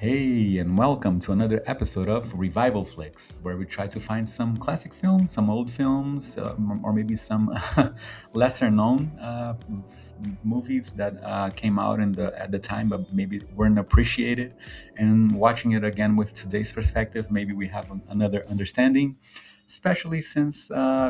Hey, and welcome to another episode of RevivalFlix, where we try to find some classic films, some old films, or maybe some lesser known movies that came out at the time, but maybe weren't appreciated. And watching it again with today's perspective, maybe we have another understanding. Especially since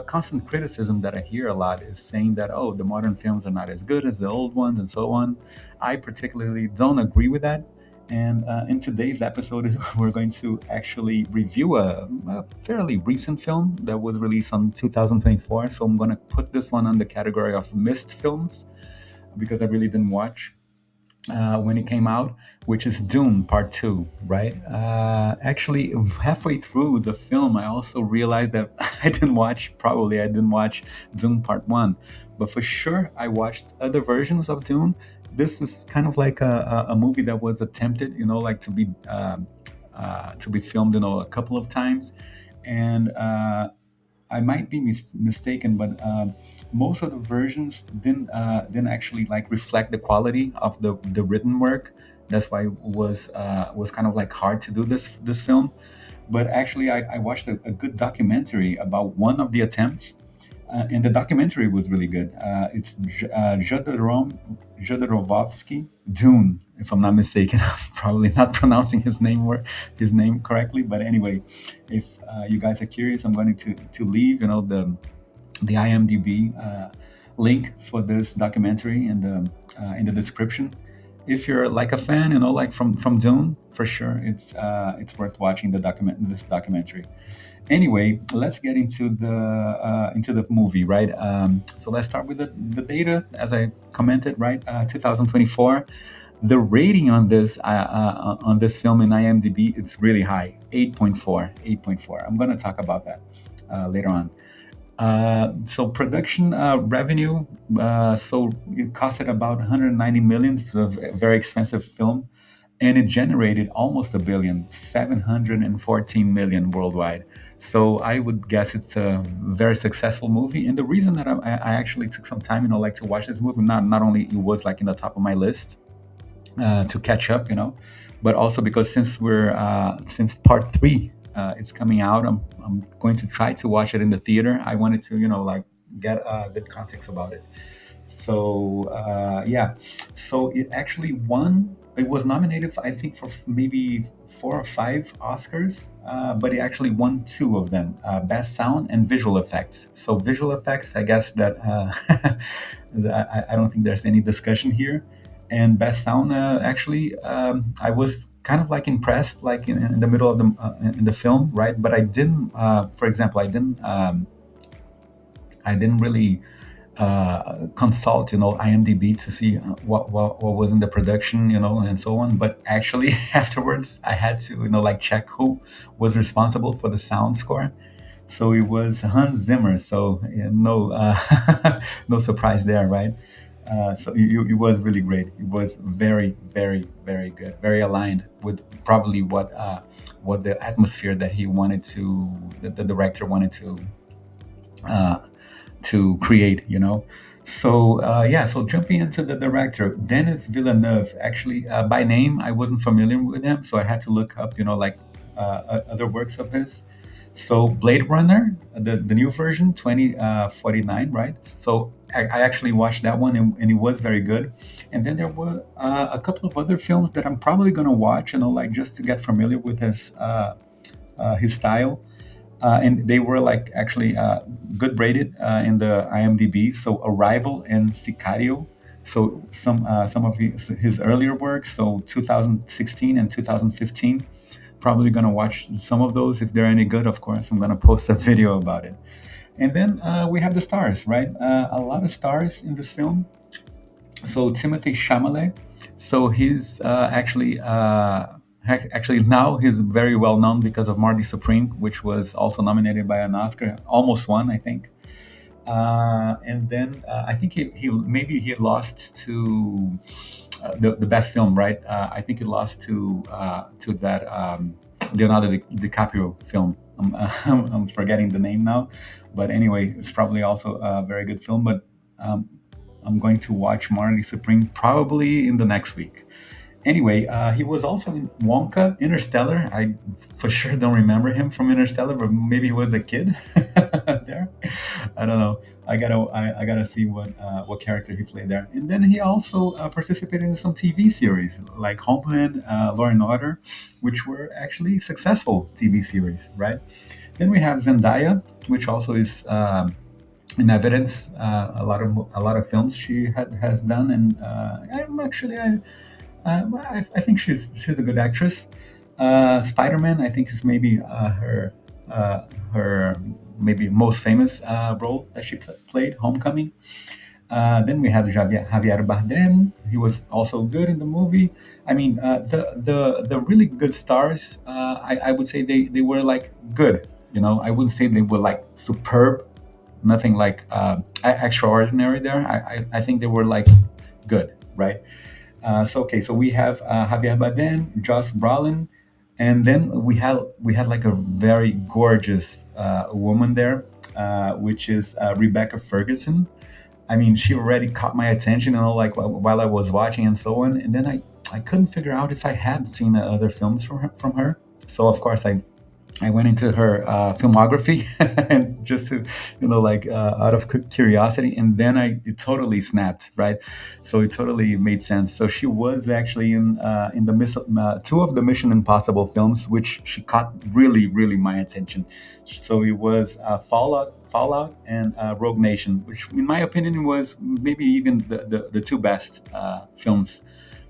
constant criticism that I hear a lot is saying that, oh, the modern films are not as good as the old ones and so on. I particularly don't agree with that. And in today's episode, we're going to actually review a fairly recent film that was released on 2024. So I'm going to put this one on the category of missed films because I really didn't watch when it came out, which is Dune Part 2, right? Actually, halfway through the film, I also realized that I didn't watch Dune Part 1. But for sure, I watched other versions of Dune. This is kind of like a movie that was attempted, like to be filmed, a couple of times. And I might be mistaken, but most of the versions didn't actually like reflect the quality of the written work. That's why it was kind of like hard to do this film. But actually, I watched a good documentary about one of the attempts, and the documentary was really good. It's Jodorowsky Dune, if I'm not mistaken. I'm probably not pronouncing his name correctly, but anyway, if you guys are curious, I'm going to leave the IMDb link for this documentary in the description. If you're like a fan, like from Dune, for sure, it's worth watching this documentary. Anyway, let's get into the movie, right? So let's start with the data, as I commented, right? 2024. The rating on this film in IMDb, it's really high, 8.4, 8.4. I'm going to talk about that later on. So production revenue, so it costed about 190 million. It's a very expensive film, and it generated almost a billion, 714 million worldwide. So I would guess it's a very successful movie. And the reason that I actually took some time, like to watch this movie, not only it was like in the top of my list to catch up, but also because since part three it's coming out, I'm going to try to watch it in the theater. I wanted to, like get good context about it. So yeah, so it actually won. It was nominated, I think, for maybe four or five Oscars, but it actually won two of them: Best Sound and Visual Effects. So visual effects, I guess that I don't think there's any discussion here. And Best Sound, actually, I was kind of like impressed, like in the middle of in the film, right? But I didn't, for example, I didn't really consult, IMDb to see what was in the production, and so on. But actually, afterwards, I had to, like check who was responsible for the sound score. So it was Hans Zimmer. So no, no surprise there, right? So it was really great. It was very, very, very good. Very aligned with probably what the atmosphere that the director wanted uh, to create, So yeah, so jumping into the director, Denis Villeneuve. Actually, by name, I wasn't familiar with him, so I had to look up, like other works of his. So Blade Runner, the new version, 2049, right? So I actually watched that one, and it was very good. And then there were a couple of other films that I'm probably gonna watch, like just to get familiar with his style, and they were like actually good rated in the IMDb. So Arrival and Sicario. So some of his earlier works, so 2016 and 2015. Probably gonna watch some of those if they're any good. Of course, I'm gonna post a video about it. And then we have the stars, right? A lot of stars in this film. So Timothée Chalamet. So he's actually now he's very well known because of Marty Supreme, which was also nominated by an Oscar, almost won, I think. And then I think he maybe he lost to the best film, right? I think he lost to that Leonardo DiCaprio film. I'm forgetting the name now, but anyway, it's probably also a very good film. But um, I'm going to watch Marty Supreme probably in the next week. Anyway, he was also in Wonka, Interstellar. I for sure don't remember him from Interstellar, but maybe he was a kid there. I don't know. I gotta see what character he played there. And then he also participated in some TV series like Homeland, Law and Order, which were actually successful TV series, right? Then we have Zendaya, which also is in evidence. A lot of films she has done, and I'm actually I think she's a good actress. Spider-Man, I think is maybe her maybe most famous role that she played, Homecoming. Then we have Javier Bardem. He was also good in the movie. I mean, the really good stars. I would say they were like good. I wouldn't say they were like superb. Nothing like extraordinary there. I think they were like good, right? So okay, so we have Javier Bardem, Josh Brolin, and then we had like a very gorgeous woman there, which is Rebecca Ferguson. I mean, she already caught my attention, like while I was watching and so on. And then I couldn't figure out if I had seen other films from her. So of course I went into her filmography and just to, like out of curiosity, and then it totally snapped, right? So it totally made sense. So she was actually in the two of the Mission Impossible films, which she caught really, really my attention. So it was Fallout, and Rogue Nation, which in my opinion was maybe even the two best films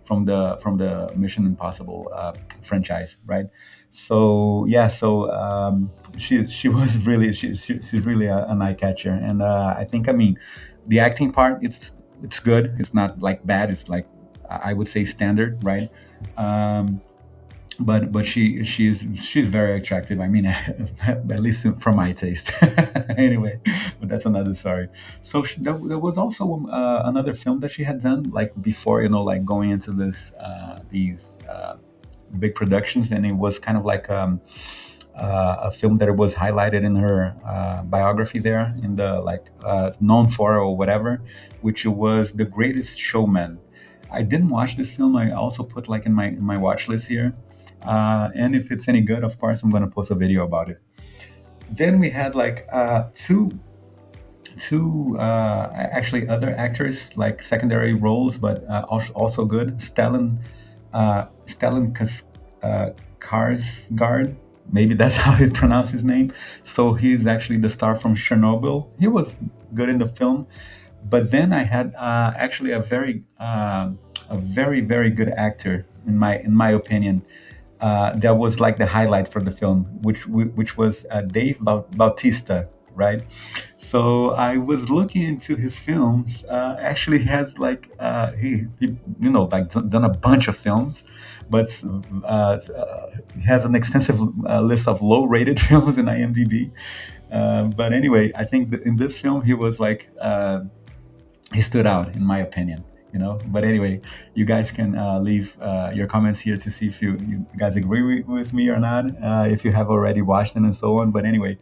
from the Mission Impossible franchise, right? So yeah, so she was really she's really an eye catcher, and I think, I mean, the acting part, it's good. It's not like bad. It's like, I would say, standard, right? Um, but she's very attractive. I mean, at least from my taste. Anyway, but that's another story. So there was also another film that she had done like before, like going into these big productions, and it was kind of like a film that was highlighted in her biography there, in the like known for or whatever, which was The Greatest Showman. I didn't watch this film. I also put like in my watch list here, and if it's any good, of course, I'm gonna post a video about it. Then we had like two actually other actors like secondary roles, but also good. Stellan Skarsgård. Maybe that's how you pronounce his name. So he's actually the star from Chernobyl. He was good in the film, but then I had actually a very very good actor in my opinion. That was like the highlight for the film, which was Dave Bautista, right? So I was looking into his films. Actually, he has like he like done a bunch of films, but he has an extensive list of low-rated films in IMDb. But anyway, I think that in this film he was like he stood out in my opinion. But anyway, you guys can leave your comments here to see if you guys agree with me or not, if you have already watched it and so on. But anyway,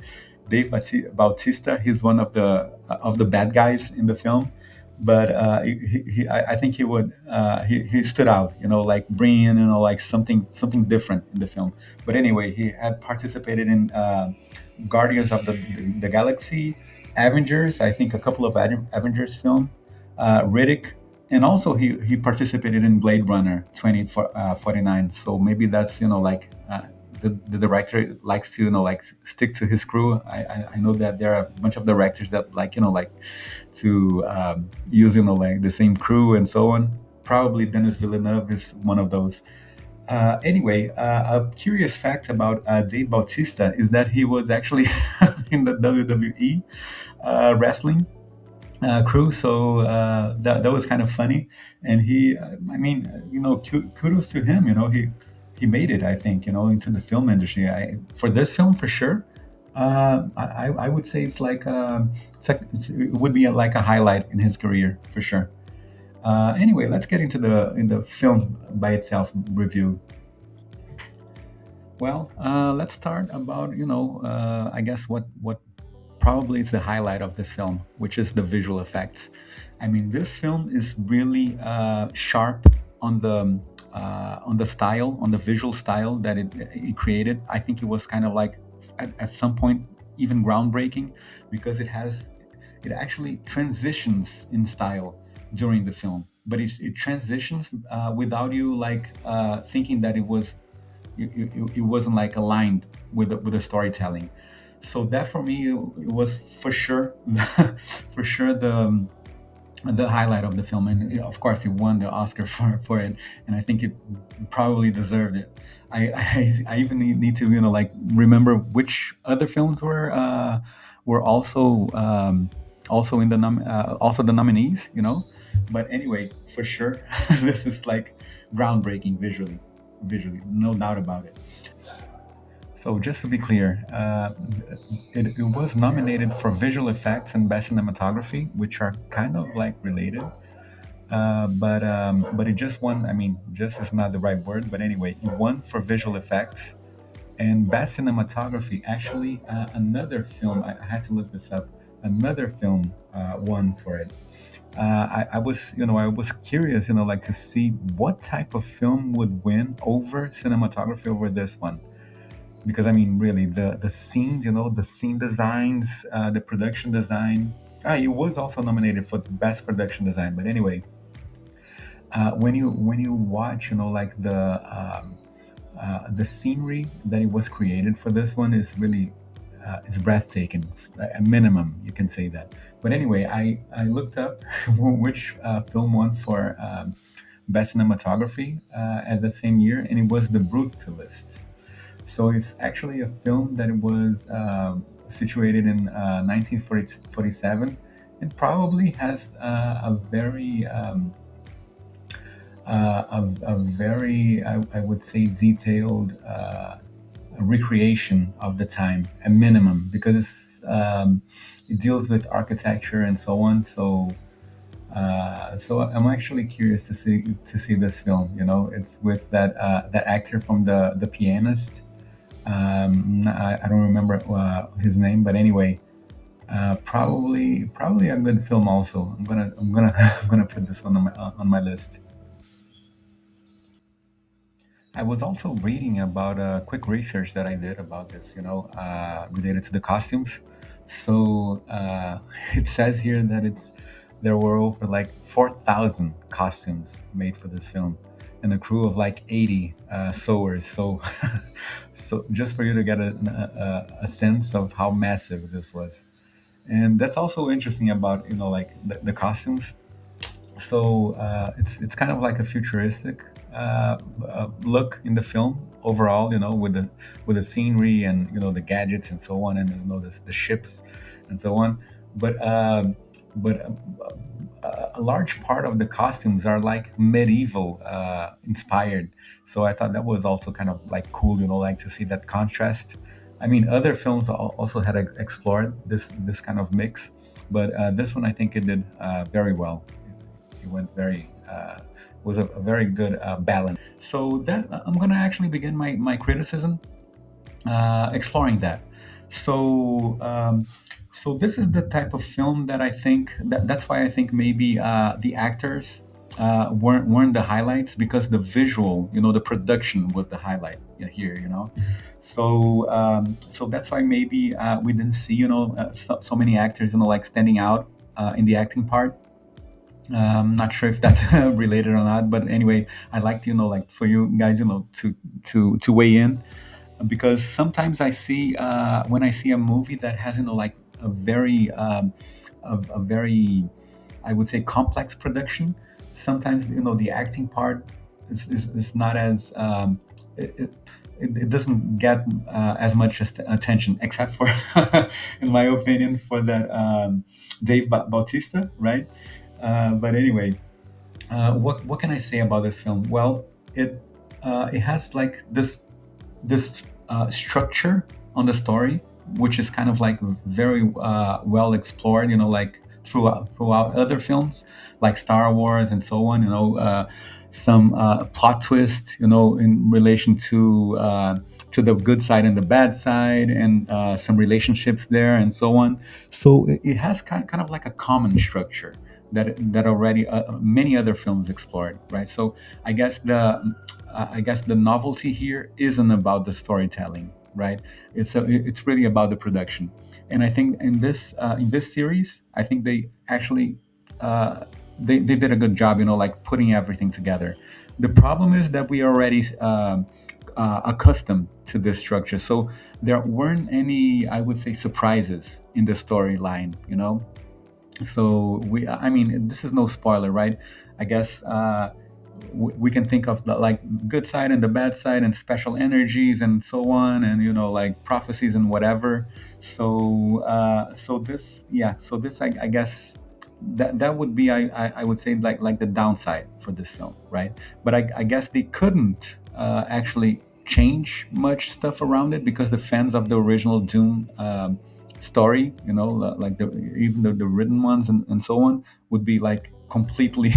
Dave Bautista, he's one of the bad guys in the film, but I think he stood out, like bringing in, like something different in the film. But anyway, he had participated in Guardians of the Galaxy, Avengers, I think a couple of Avengers film, Riddick, and also he participated in Blade Runner 2049. So maybe that's, like the director likes to, like stick to his crew. I know that there are a bunch of directors that like, like to use, like the same crew and so on. Probably Denis Villeneuve is one of those. Anyway, a curious fact about Dave Bautista is that he was actually in the WWE wrestling crew. So that was kind of funny, and I mean, kudos to him. He made it. I think, into the film industry. For this film, for sure. I would say it would be like a highlight in his career for sure. Anyway, let's get into the film by itself review. Well, let's start about, I guess what probably is the highlight of this film, which is the visual effects. I mean, this film is really sharp on on the style, on the visual style that it created. I think it was kind of like at some point even groundbreaking, because it actually transitions in style during the film, but it transitions without you like thinking that it wasn't like aligned with the storytelling. So that for me, it was for sure for sure the highlight of the film, and of course it won the Oscar for it, and I think it probably deserved it. I even need to like remember which other films were also in the also the nominees, but anyway, for sure this is like groundbreaking visually, no doubt about it. So just to be clear, it was nominated for visual effects and best cinematography, which are kind of like related. But it just won. I mean, just is not the right word, but anyway, it won for visual effects and best cinematography. Actually, another film, I had to look this up. Another film won for it. I was curious, like to see what type of film would win over cinematography over this one, because I mean, really, the scenes, the scene designs, the production design. It was also nominated for best production design. But anyway, when you watch, like the scenery that it was created for this one is really is breathtaking. A minimum, you can say that. But anyway, I looked up which film won for best cinematography at the same year, and it was The Brutalist. So it's actually a film that was situated in 1947, and probably has a very, I would say, detailed recreation of the time, a minimum, because it deals with architecture and so on. So I'm actually curious to see this film. It's with that actor from the Pianist. I don't remember his name, but anyway, probably a good film. Also, I'm gonna I'm gonna put this one on my list. I was also reading about a quick research that I did about this, related to the costumes. So it says here that there were over like 4,000 costumes made for this film, and a crew of like 80 sewers. So, so just for you to get a sense of how massive this was, and that's also interesting about like the costumes. So it's kind of like a futuristic look in the film overall, with the scenery and the gadgets and so on, and the ships and so on. But a large part of the costumes are like medieval inspired. So I thought that was also kind of like cool, like to see that contrast. I mean, other films also had explored this kind of mix, but this one I think it did very well. It went very was a very good balance. So that I'm gonna actually begin my criticism exploring that. So so this is the type of film that I think that's why I think maybe the actors weren't the highlights, because the visual, the production was the highlight here. So that's why maybe we didn't see so many actors like standing out in the acting part. Not sure if that's related or not, but anyway, I'd like to like for you guys to weigh in, because sometimes I see when I see a movie that has like a very a very, I would say, complex production. Sometimes the acting part is not as it, it, it doesn't get as much attention, except for in my opinion, for that Dave Bautista, right? But anyway, what can I say about this film? Well, it has like this structure on the story, which is kind of like very well explored. Like throughout other films, like Star Wars and so on. Some plot twist. In relation to the good side and the bad side, and some relationships there and so on. So it has kind of like a common structure, that already many other films explored, right? So I guess the novelty here isn't about the storytelling, right? It's really about the production. And I think in this series, I think they actually uh, they did a good job, like putting everything together. The problem is that we are already accustomed to this structure, so there weren't any, I would say, surprises in the storyline. So I mean, this is no spoiler, right? I guess we can think of the like good side and the bad side and special energies and so on, and like prophecies and whatever. So I guess that would be, I would say, like the downside for this film, right? But I guess they couldn't actually change much stuff around it, because the fans of the original Dune story, like even the written ones and so on, would be like completely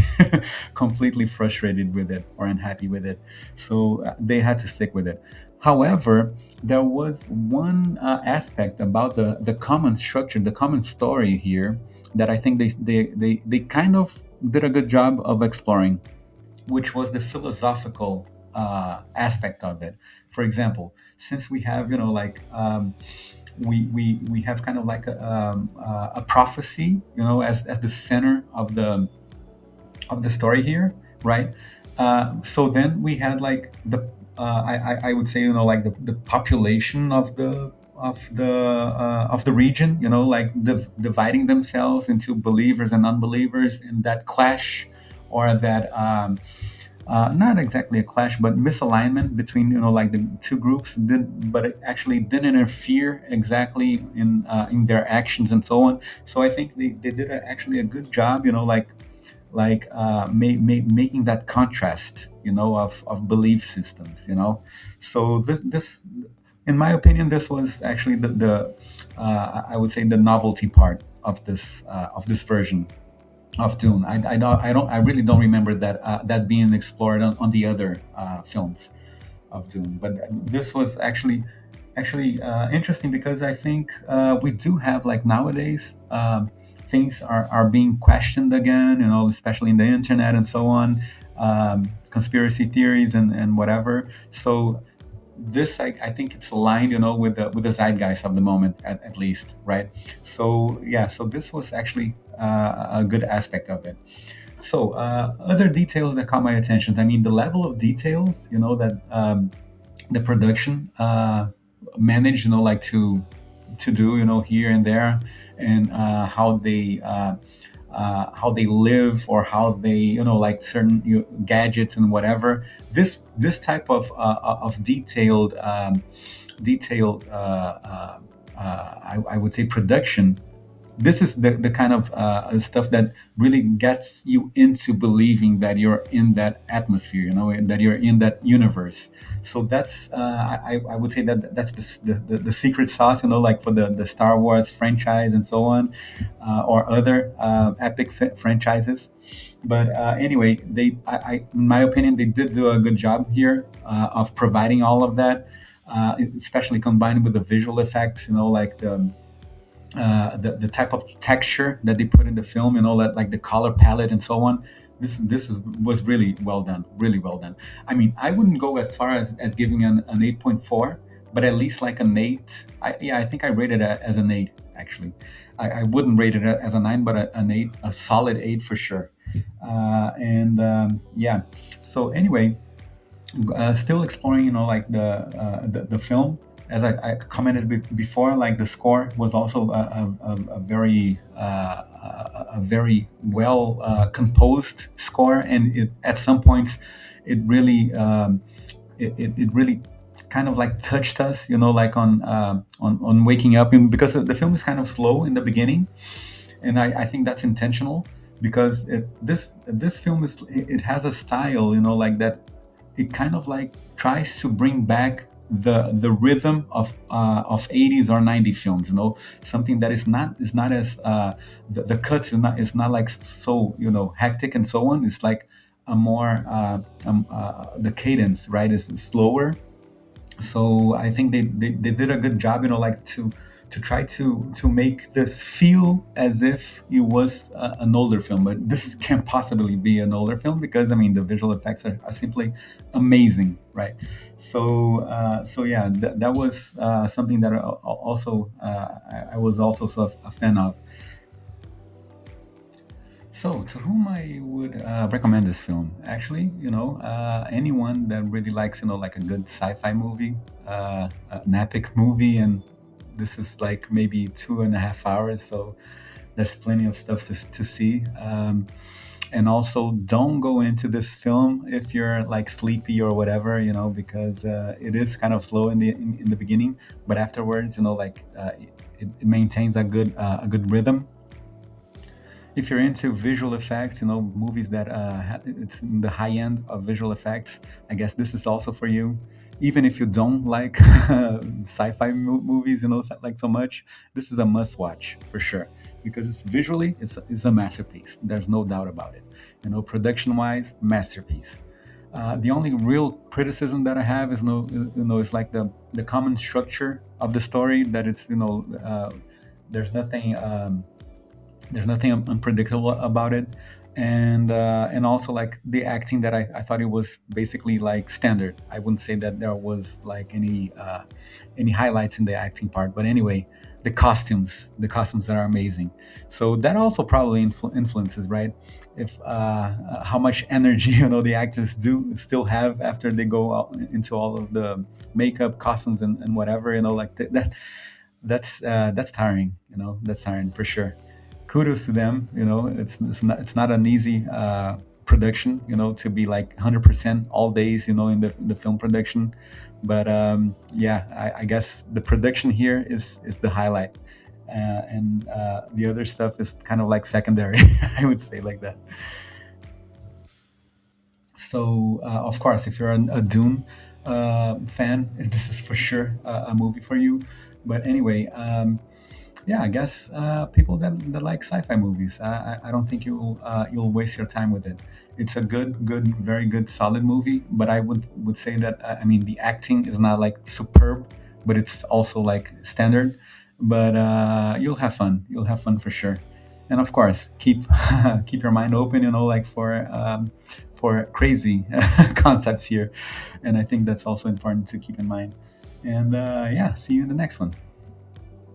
completely frustrated with it or unhappy with it. So they had to stick with it. However, there was one aspect about the common structure, the common story here, that I think they kind of did a good job of exploring, which was the philosophical aspect of it. For example, since we have, like we have kind of like a prophecy, as the center of the story here, right? So then we had like I would say, like the population of the region, like dividing themselves into believers and unbelievers, and that clash, or that not exactly a clash, but misalignment between, like the two groups, but it actually didn't interfere exactly in their actions and so on. So I think they did actually a good job, making that contrast, of belief systems. So this in my opinion, this was actually the I would say the novelty part of this version of Dune. I really don't remember that being explored on the other films of Dune. But this was actually interesting, because I think we do have, like, nowadays, things are being questioned again, especially in the internet and so on, conspiracy theories and whatever. So this, I think it's aligned, with the zeitgeist of the moment, at least, right? So yeah, so this was actually a good aspect of it. So other details that caught my attention, I mean, the level of details, that the production managed, like to do, here and there, and how they live, or how they, like certain, gadgets and whatever. This type of detailed I would say production. This is the kind of stuff that really gets you into believing that you're in that atmosphere, and that you're in that universe. So that's I would say that that's the secret sauce, like for the Star Wars franchise and so on, or other epic franchises. But anyway, in my opinion, they did do a good job here of providing all of that, especially combined with the visual effects, like the type of texture that they put in the film, that, like, the color palette and so on. Was really well done, really well done. I mean, I wouldn't go as far as giving an 8.4, but at least like an 8. I think I rated it as an 8, actually. I wouldn't rate it as a 9, but an 8, a solid 8 for sure. And yeah, so anyway, still exploring, like the film. As I commented before, like, the score was also a very a very well composed score, and at some points it really it really kind of like touched us, like on waking up, and because the film is kind of slow in the beginning, and I think that's intentional, because this film it has a style, like that. It kind of like tries to bring back the rhythm of 80s or 90s films, something that is not as the cuts is not like so, hectic and so on. It's like a more the cadence, right, is slower. So I think they did a good job, like to try to make this feel as if it was an older film, but this can't possibly be an older film because I mean the visual effects are simply amazing, right? So yeah, that was something that also I was also sort of a fan of. So, to whom I would recommend this film? Actually, anyone that really likes, like a good sci-fi movie, an epic movie, and this is like maybe 2.5 hours, so there's plenty of stuff to see. And also, don't go into this film if you're like sleepy or whatever, because it is kind of slow in the beginning, but afterwards, like it maintains a good rhythm. If you're into visual effects, movies that it's in the high end of visual effects, I guess this is also for you. Even if you don't like sci-fi movies, like so much, this is a must-watch for sure because it's a masterpiece. There's no doubt about it. Production-wise, masterpiece. The only real criticism that I have is it's like the common structure of the story that it's there's nothing. There's nothing unpredictable about it, and also like the acting that I thought it was basically like standard. I wouldn't say that there was like any highlights in the acting part, but anyway, the costumes that are amazing. So that also probably influences, right? If how much energy the actors do still have after they go out into all of the makeup, costumes, and whatever, like that's tiring. That's tiring for sure. Kudos to them. It's not an easy production. To be like 100% all days. In the film production, but yeah, I guess the production here is the highlight, and the other stuff is kind of like secondary. I would say like that. So of course, if you're a Dune fan, this is for sure a movie for you. But anyway, yeah, I guess people that like sci-fi movies, I don't think you'll waste your time with it. It's a very good, solid movie. But I would say that I mean the acting is not like superb, but it's also like standard. But you'll have fun. You'll have fun for sure. And of course, keep keep your mind open. Like for crazy concepts here. And I think that's also important to keep in mind. And yeah, see you in the next one.